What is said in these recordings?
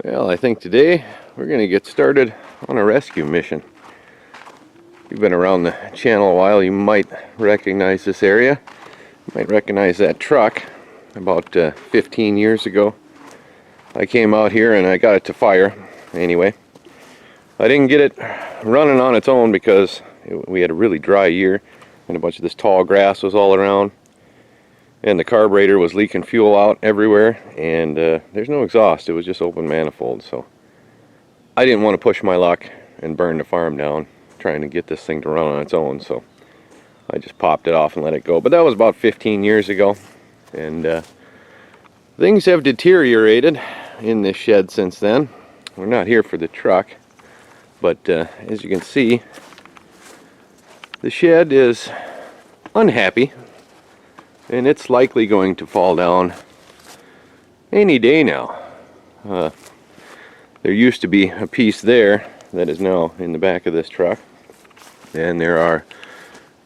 Well, I think today we're going to get started on a rescue mission. If you've been around the channel a while, you might recognize this area. You might recognize that truck. About 15 years ago, I came out here and I got it to fire. Anyway, I didn't get it running on its own because we had a really dry year and a bunch of this tall grass was all around. And the carburetor was leaking fuel out everywhere, and there's no exhaust. It was just open manifold, so I didn't want to push my luck and burn the farm down trying to get this thing to run on its own, so I just popped it off and let it go. But that was about 15 years ago, and things have deteriorated in this shed since then. We're not here for the truck, but as you can see, the shed is unhappy. And it's likely going to fall down any day now. There used to be a piece there that is now in the back of this truck. And there are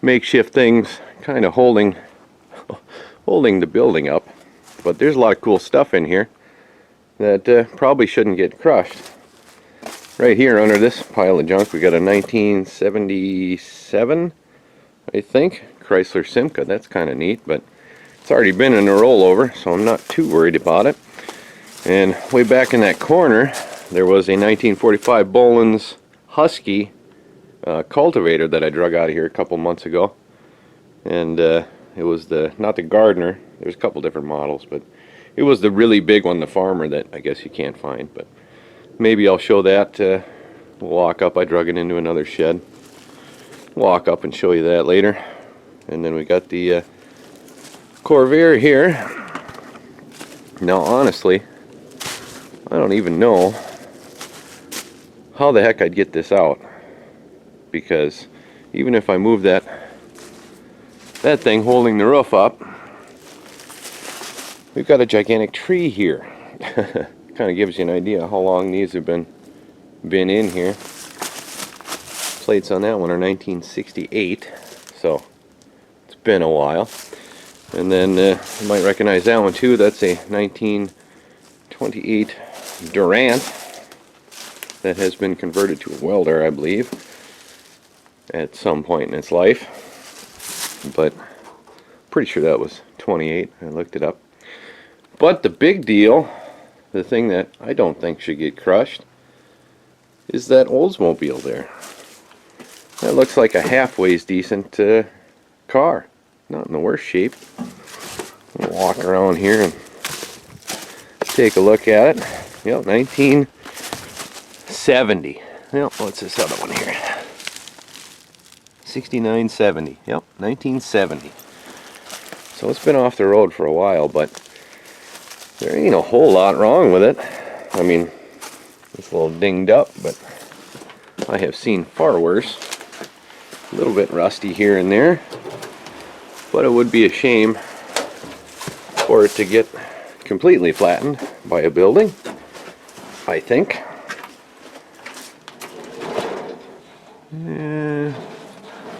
makeshift things kind of holding the building up. But there's a lot of cool stuff in here that probably shouldn't get crushed. Right here under this pile of junk we got a 1977, I think, Chrysler Simca. That's kind of neat, but it's already been in a rollover, so I'm not too worried about it. And way back in that corner there was a 1945 Boland's Husky cultivator that I drug out of here a couple months ago, and it was not the Gardner. There's a couple different models, but it was the really big one, the Farmer, that I guess you can't find. But maybe I'll show that. We'll walk up. I drug it into another shed. Walk up and show you that later. And then we got the Corvair here. Now honestly, I don't even know how the heck I'd get this out, because even if I move that thing holding the roof up, we've got a gigantic tree here. Kind of gives you an idea how long these have been in here. Plates on that one are 1968, so it's been a while. And then you might recognize that one too. That's a 1928 Durant that has been converted to a welder, I believe, at some point in its life. But pretty sure that was 28. I looked it up. But the big deal, the thing that I don't think should get crushed, is that Oldsmobile there. That looks like a halfways decent car. Not in the worst shape. We'll walk around here and take a look at it. Yep, 1970. Yep, what's this other one here? 6970. Yep, 1970. So it's been off the road for a while, but there ain't a whole lot wrong with it. I mean, it's a little dinged up, but I have seen far worse. A little bit rusty here and there. But it would be a shame for it to get completely flattened by a building, I think.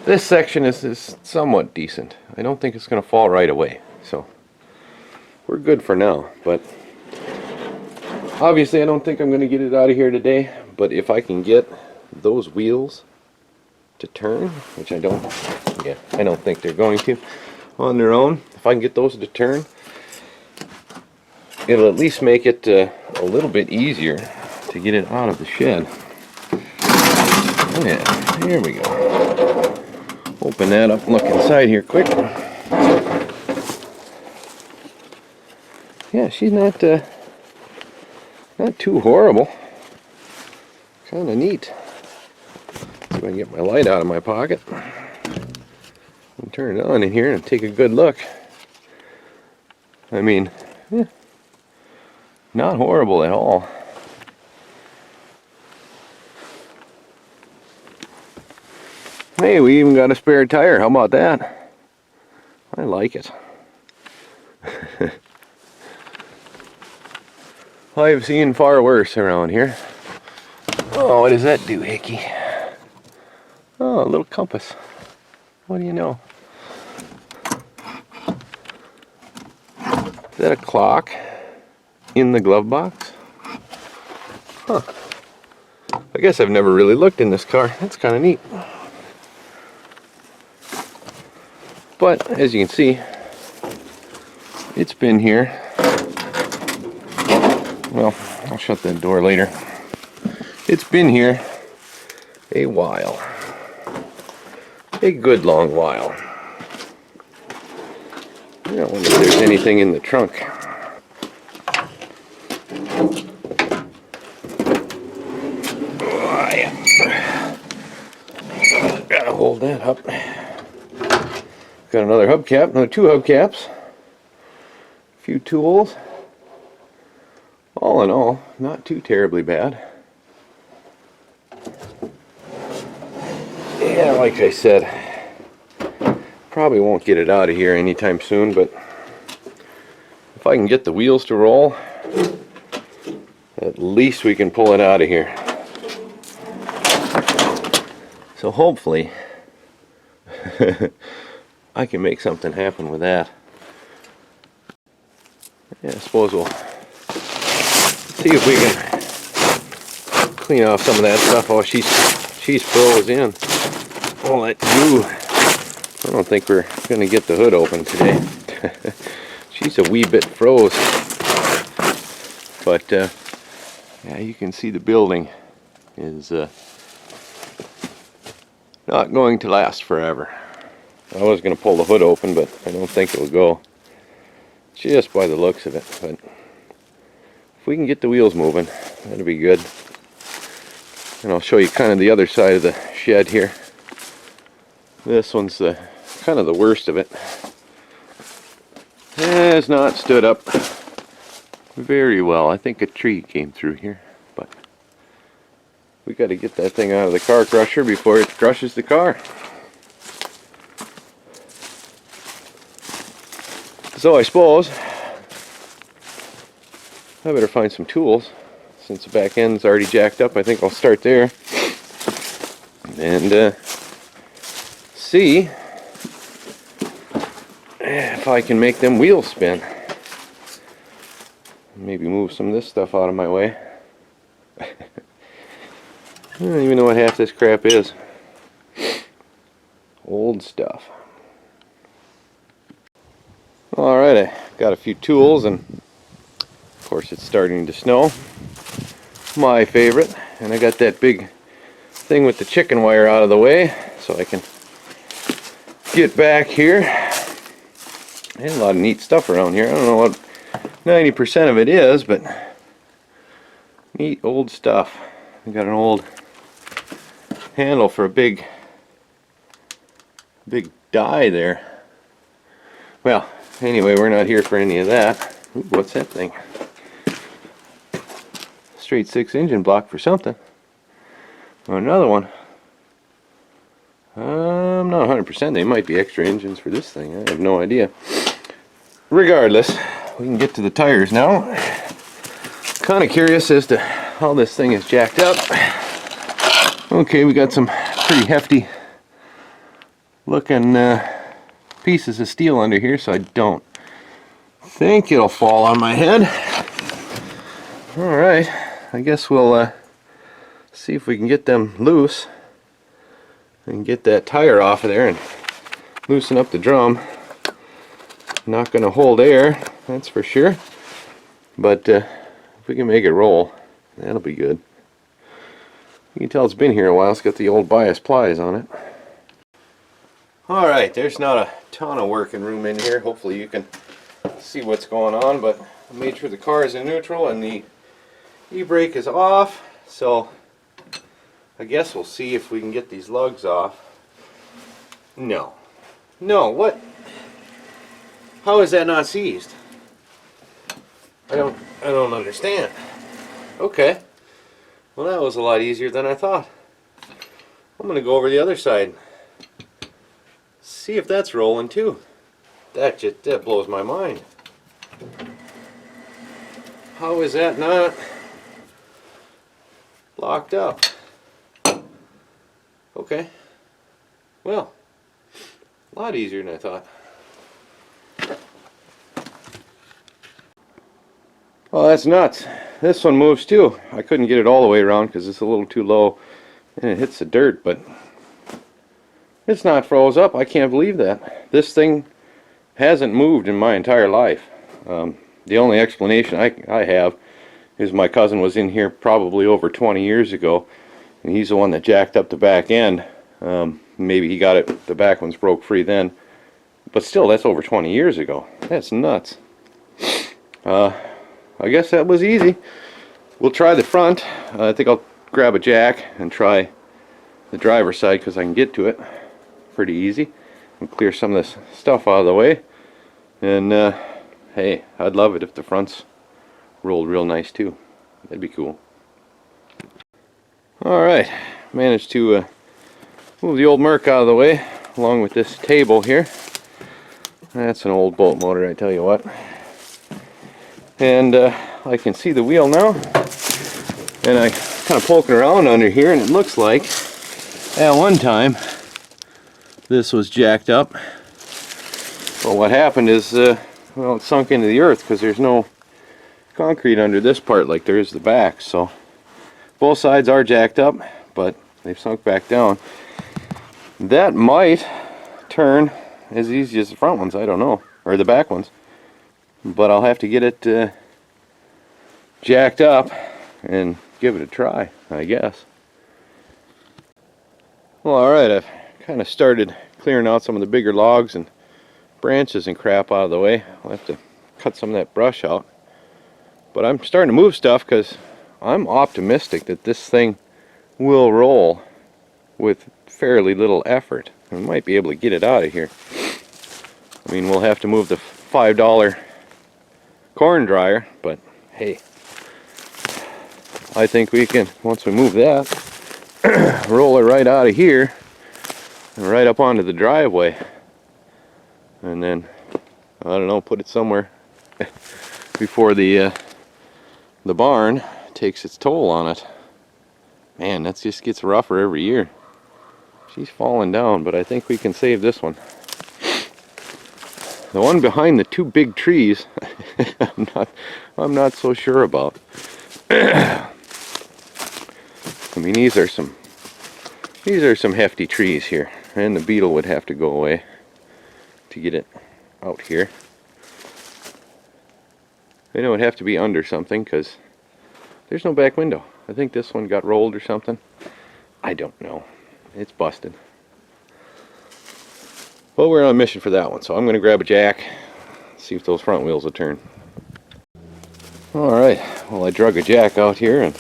This section is somewhat decent. I don't think it's going to fall right away, so we're good for now. But obviously I don't think I'm going to get it out of here today, but if I can get those wheels to turn, which I don't think they're going to on their own. If I can get those to turn, it'll at least make it a little bit easier to get it out of the shed. Yeah, here we go. Open that up and look inside here quick. Yeah, she's not too horrible. Kind of neat. See if I can get my light out of my pocket and turn it on in here and take a good look. I mean, yeah, not horrible at all. Hey, we even got a spare tire. How about that? I like it. I've seen far worse around here. Oh, what does that do, Hickey? Oh, a little compass. What do you know? Is that a clock in the glove box? Huh. I guess I've never really looked in this car. That's kind of neat. But as you can see, it's been here. Well, I'll shut that door later. It's been here a while. A good long while. I don't wonder if there's anything in the trunk. Oh, yeah. Gotta hold that up. Got another hubcap, another two hubcaps. A few tools. All in all, not too terribly bad. Yeah, like I said, probably won't get it out of here anytime soon, but if I can get the wheels to roll, at least we can pull it out of here. So hopefully I can make something happen with that. Yeah, I suppose we'll see if we can clean off some of that stuff. Oh, she's froze in. All that goo. I don't think we're going to get the hood open today. She's a wee bit froze. But yeah, you can see the building is not going to last forever. I was going to pull the hood open, but I don't think it will go. Just by the looks of it. But if we can get the wheels moving, that'll be good. And I'll show you kind of the other side of the shed here. This one's kind of the worst of it. It has not stood up very well. I think a tree came through here, but we got to get that thing out of the car crusher before it crushes the car. So I suppose I better find some tools. Since the back end's already jacked up, I think I'll start there and see if I can make them wheels spin. Maybe move some of this stuff out of my way. I don't even know what half this crap is. Old stuff. Alright, I got a few tools, and of course it's starting to snow. My favorite. And I got that big thing with the chicken wire out of the way, so I can get back here. There's a lot of neat stuff around here. I don't know what 90% of it is, but neat old stuff. I got an old handle for a big die there. Well, anyway, we're not here for any of that. Ooh, what's that thing? Straight 6 engine block for something. Oh, another one. I'm not 100%. They might be extra engines for this thing. I have no idea. Regardless, we can get to the tires now. Kind of curious as to how this thing is jacked up. Okay, we got some pretty hefty looking pieces of steel under here, so I don't think it'll fall on my head. Alright, I guess we'll see if we can get them loose and get that tire off of there and loosen up the drum. Not going to hold air, that's for sure, but if we can make it roll, that'll be good. You can tell it's been here a while. It's got the old bias plies on it. Alright, there's not a ton of working room in here. Hopefully you can see what's going on, but I made sure the car is in neutral and the e-brake is off, so I guess we'll see if we can get these lugs off. No, what? How is that not seized? I don't understand. Okay, well, that was a lot easier than I thought. I'm gonna go over the other side, see if that's rolling too. That blows my mind. How is that not locked up? Okay, well, a lot easier than I thought. Oh, that's nuts. This one moves too. I couldn't get it all the way around because it's a little too low and it hits the dirt, but it's not froze up. I can't believe that. This thing hasn't moved in my entire life. The only explanation I have is my cousin was in here probably over 20 years ago, and he's the one that jacked up the back end. Maybe he got it, the back ones broke free then, but still, that's over 20 years ago. That's nuts. I guess that was easy. We'll try the front. I think I'll grab a jack and try the driver's side because I can get to it pretty easy and clear some of this stuff out of the way. And hey, I'd love it if the fronts rolled real nice too. That'd be cool. Alright, managed to move the old Merc out of the way along with this table here. That's an old bolt motor, I tell you what. And I can see the wheel now, and I kind of poking around under here, and it looks like at one time this was jacked up. Well, what happened is well, it sunk into the earth because there's no concrete under this part like there is the back. So both sides are jacked up, but they've sunk back down. That might turn as easy as the front ones, I don't know, or the back ones. But I'll have to get it jacked up and give it a try, I guess. Well, alright, I've kind of started clearing out some of the bigger logs and branches and crap out of the way. I'll have to cut some of that brush out. But I'm starting to move stuff because I'm optimistic that this thing will roll with fairly little effort. We might be able to get it out of here. I mean, we'll have to move the $5 corn dryer, but hey, I think we can, once we move that, roll it right out of here and right up onto the driveway, and then I don't know, put it somewhere before the barn takes its toll on it. Man, that just gets rougher every year. She's falling down, but I think we can save this one. The one behind the two big trees, I'm not so sure about. I mean, these are some hefty trees here, and the beetle would have to go away to get it out here. And it would have to be under something because there's no back window. I think this one got rolled or something. I don't know. It's busted. Well, we're on a mission for that one, so I'm going to grab a jack, see if those front wheels will turn. Alright, well, I drug a jack out here, and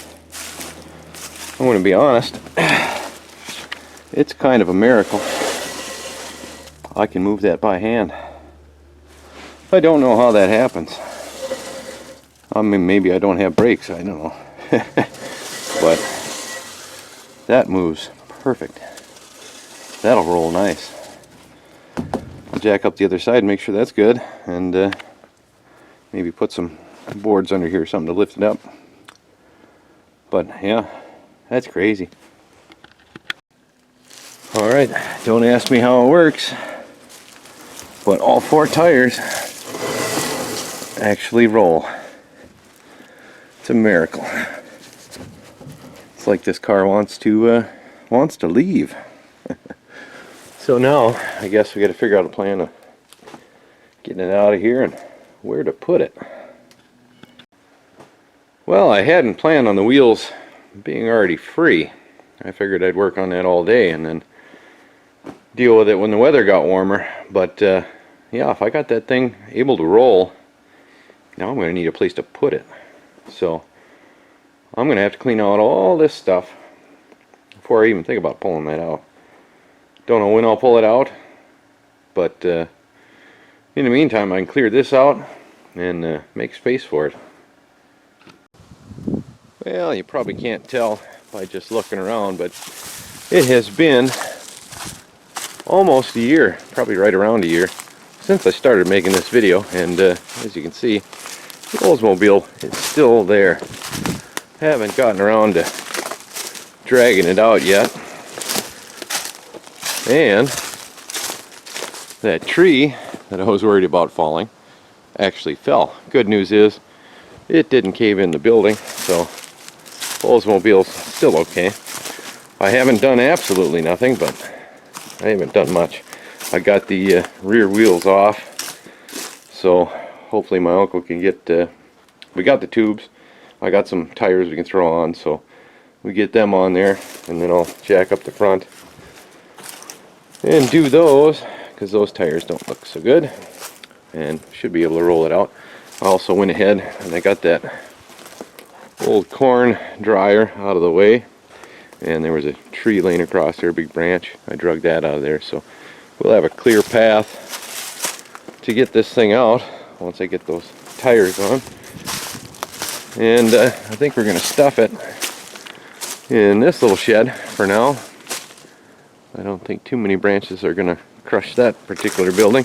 I'm going to be honest, it's kind of a miracle I can move that by hand. I don't know how that happens. I mean, maybe I don't have brakes, I don't know. But that moves perfect. That'll roll nice. I'll jack up the other side and make sure that's good, and maybe put some boards under here or something to lift it up. But yeah, that's crazy. Alright, don't ask me how it works, but all four tires actually roll. It's a miracle. It's like this car wants to leave. So now, I guess we got to figure out a plan of getting it out of here and where to put it. Well, I hadn't planned on the wheels being already free. I figured I'd work on that all day and then deal with it when the weather got warmer. But yeah, if I got that thing able to roll, now I'm going to need a place to put it. So I'm going to have to clean out all this stuff before I even think about pulling that out. Don't know when I'll pull it out, but in the meantime I can clear this out and make space for it. Well, you probably can't tell by just looking around, but it has been almost a year, probably right around a year, since I started making this video, and as you can see, the Oldsmobile is still there. Haven't gotten around to dragging it out yet. And that tree that I was worried about falling actually fell. Good news is it didn't cave in the building, so Oldsmobile's still okay. I haven't done absolutely nothing, but I haven't done much. I got the rear wheels off, so hopefully my uncle can get, we got the tubes. I got some tires we can throw on, so we get them on there, and then I'll jack up the front and do those, because those tires don't look so good, and should be able to roll it out. I also went ahead and I got that old corn dryer out of the way, and there was a tree laying across there, a big branch. I drug that out of there, so we'll have a clear path to get this thing out once I get those tires on. And I think we're going to stuff it in this little shed for now. I don't think too many branches are going to crush that particular building,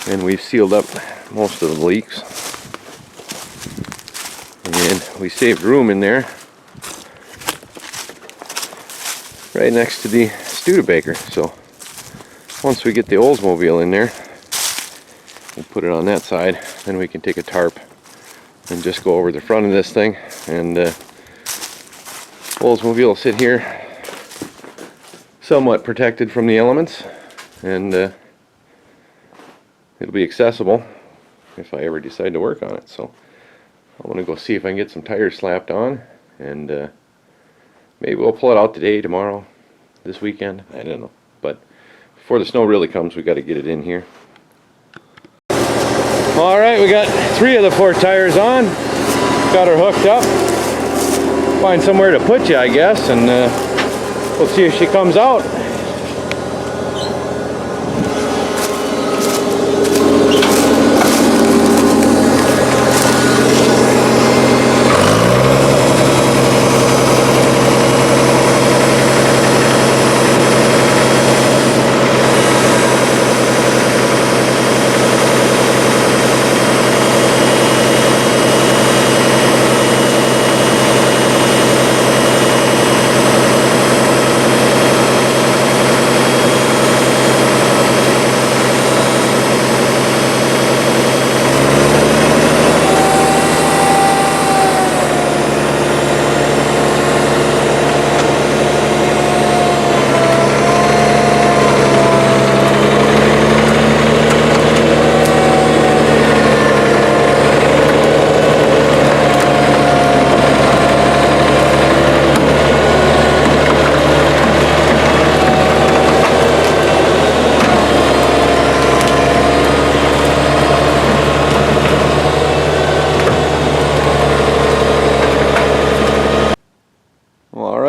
and we've sealed up most of the leaks, and we saved room in there right next to the Studebaker. So once we get the Oldsmobile in there and put it on that side, then we can take a tarp and just go over the front of this thing, and Oldsmobile will sit here somewhat protected from the elements, and it'll be accessible if I ever decide to work on it. So I want to go see if I can get some tires slapped on, and maybe we'll pull it out today, tomorrow, this weekend, I don't know. But before the snow really comes, we got to get it in here. Alright, we got 3 of the 4 tires on. Got her hooked up. Find somewhere to put you, I guess, and we'll see if she comes out.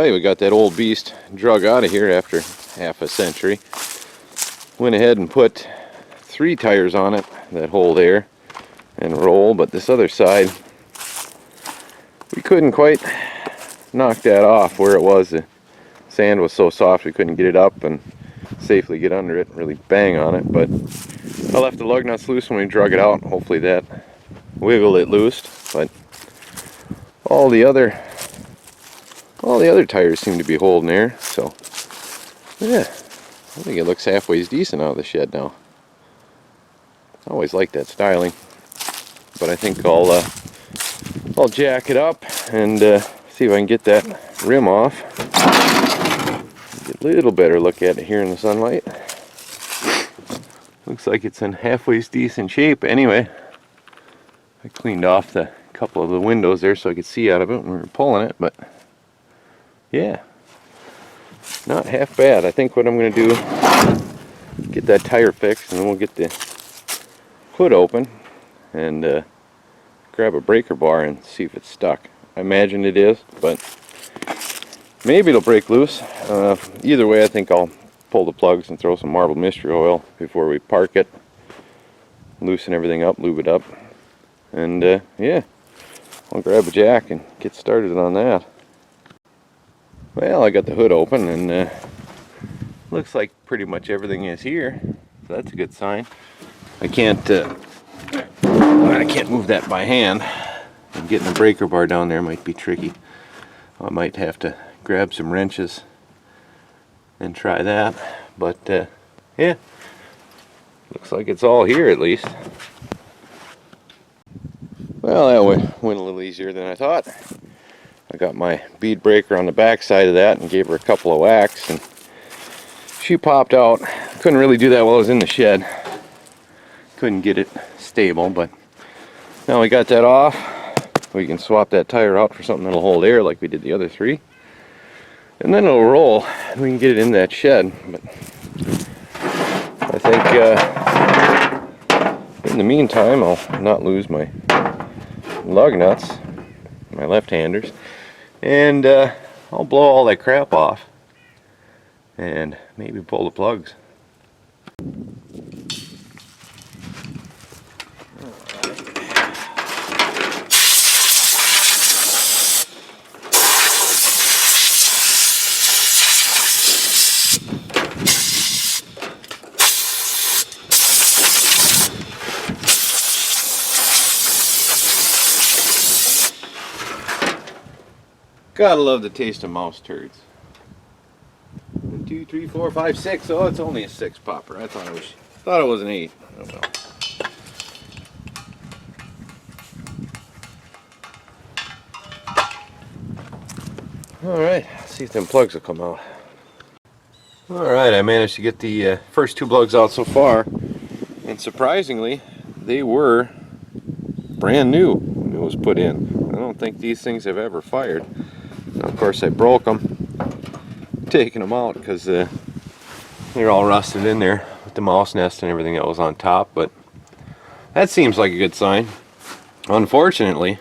We got that old beast drug out of here after half a century. Went ahead and put 3 tires on it that hold there and roll, but this other side we couldn't quite knock that off where it was. The sand was so soft we couldn't get it up and safely get under it, really bang on it. But I left the lug nuts loose when we drug it out. Hopefully that wiggled it loose, but all the other tires seem to be holding there, so yeah, I think it looks halfway decent out of the shed now. I always like that styling, but I think I'll jack it up and see if I can get that rim off. Get a little better look at it here in the sunlight. Looks like it's in halfway decent shape anyway. I cleaned off the couple of the windows there so I could see out of it when we were pulling it, but yeah, not half bad. I think what I'm going to do, get that tire fixed, and then we'll get the hood open and grab a breaker bar and see if it's stuck. I imagine it is, but maybe it'll break loose. Either way, I think I'll pull the plugs and throw some marbled mystery oil before we park it, loosen everything up, lube it up, and yeah, I'll grab a jack and get started on that. Well, I got the hood open, and looks like pretty much everything is here, so that's a good sign. I can't move that by hand, and getting the breaker bar down there might be tricky. I might have to grab some wrenches and try that, but yeah, looks like it's all here at least. Well, that went a little easier than I thought. I got my bead breaker on the back side of that and gave her a couple of whacks, and she popped out. Couldn't really do that while I was in the shed. Couldn't get it stable, but now we got that off. We can swap that tire out for something that'll hold air like we did the other three. And then it'll roll and we can get it in that shed. But I think in the meantime I'll not lose my lug nuts, my left-handers, and I'll blow all that crap off and maybe pull the plugs. Gotta love the taste of mouse turds. 1, 2, 3, 4, 5, 6. Oh, it's only a 6 popper. I thought it was an 8. Oh well. Alright, see if them plugs will come out. Alright, I managed to get the first 2 plugs out so far. And surprisingly, they were brand new when it was put in. I don't think these things have ever fired. Now, of course, I broke them, taking them out because they're all rusted in there with the mouse nest and everything that was on top, but that seems like a good sign. Unfortunately,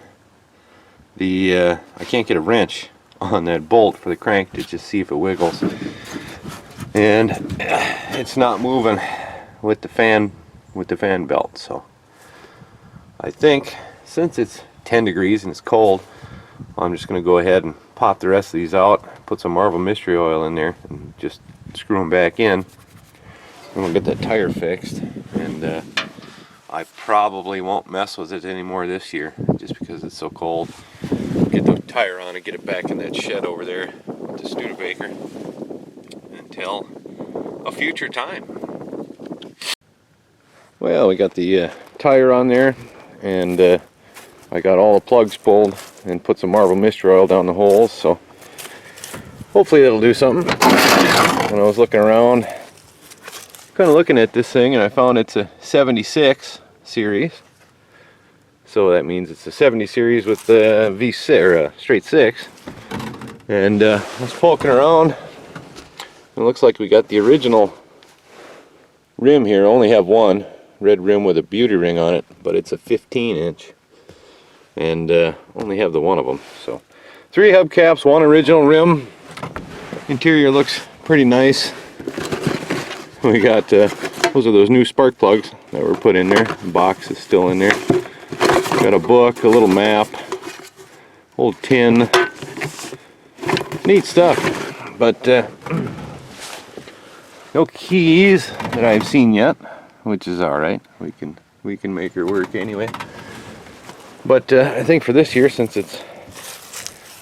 I can't get a wrench on that bolt for the crank to just see if it wiggles, and it's not moving with the fan belt. So I think since it's 10 degrees and it's cold, I'm just going to go ahead and pop the rest of these out, put some Marvel Mystery Oil in there, and just screw them back in. And we'll get that tire fixed. And I probably won't mess with it anymore this year, just because it's so cold. Get the tire on and get it back in that shed over there with the Studebaker until a future time. Well, we got the tire on there, and I got all the plugs pulled and put some Marvel Mystery Oil down the holes, so hopefully that'll do something. When I was looking around, kind of looking at this thing, and I found it's a 76 series. So that means it's a 70 series with the V6 or straight 6. And I was poking around. It looks like we got the original rim here. I only have one red rim with a beauty ring on it, but it's a 15-inch. And only have the one of them. So 3 hubcaps, 1 original rim. Interior looks pretty nice. We got those are those new spark plugs that were put in there. The box is still in there. Got a book, a little map, old tin. Neat stuff. But no keys that I've seen yet, which is all right. We can make her work anyway. But I think for this year, since it's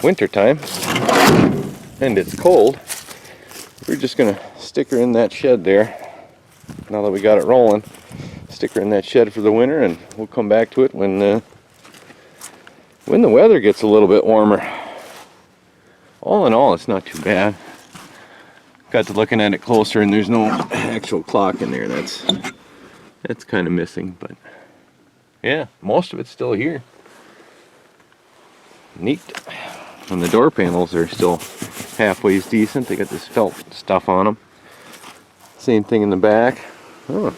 winter time and it's cold, we're just gonna stick her in that shed there. Now that we got it rolling, stick her in that shed for the winter, and we'll come back to it when the weather gets a little bit warmer. All in all, it's not too bad. Got to looking at it closer, and there's no actual clock in there. That's kind of missing, but yeah, most of it's still here. Neat. And the door panels are still halfway decent. They got this felt stuff on them. Same thing in the back. Oh,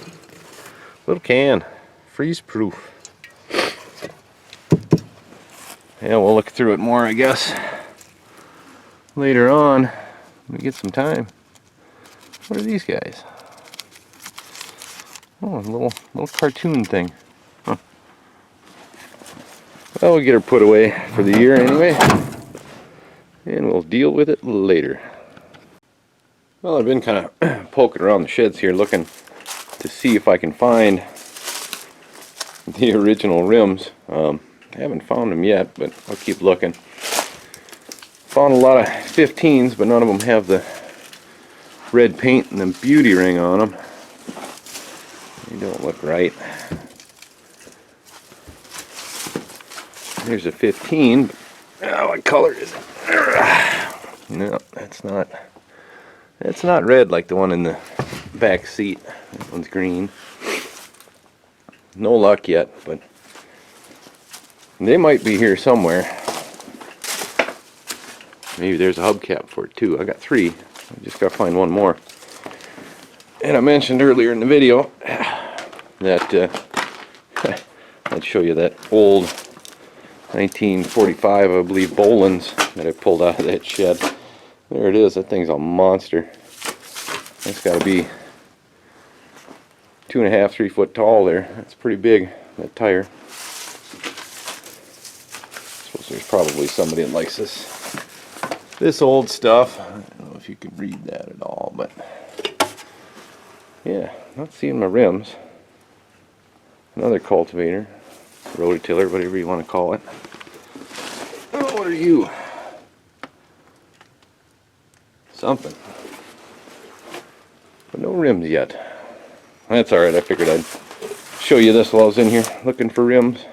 little can, freeze proof. Yeah, we'll look through it more, I guess, later on when we get some time. What are these guys? Oh, a little cartoon thing. Huh. Well, we'll get her put away for the year anyway, and we'll deal with it later. Well, I've been kind of poking around the sheds here looking to see if I can find the original rims. I haven't found them yet, but I'll keep looking. Found a lot of 15s, but none of them have the red paint and the beauty ring on them. They don't look right. Here's a 15. Oh, what color is it? No, that's not. It's not red like the one in the back seat. That one's green. No luck yet, but they might be here somewhere. Maybe there's a hubcap for it too. I got 3. I just gotta find one more. And I mentioned earlier in the video that I'd show you that old 1945, I believe, Boland's that I pulled out of that shed. There it is. That thing's a monster. It's got to be 2.5, 3 foot tall there. That's pretty big, that tire. Suppose there's probably somebody that likes this old stuff. I don't know if you can read that at all, but yeah, not seeing my rims. Another cultivator, rototiller, whatever you want to call it. Oh, what are you? Something. But no rims yet. That's alright, I figured I'd show you this while I was in here looking for rims.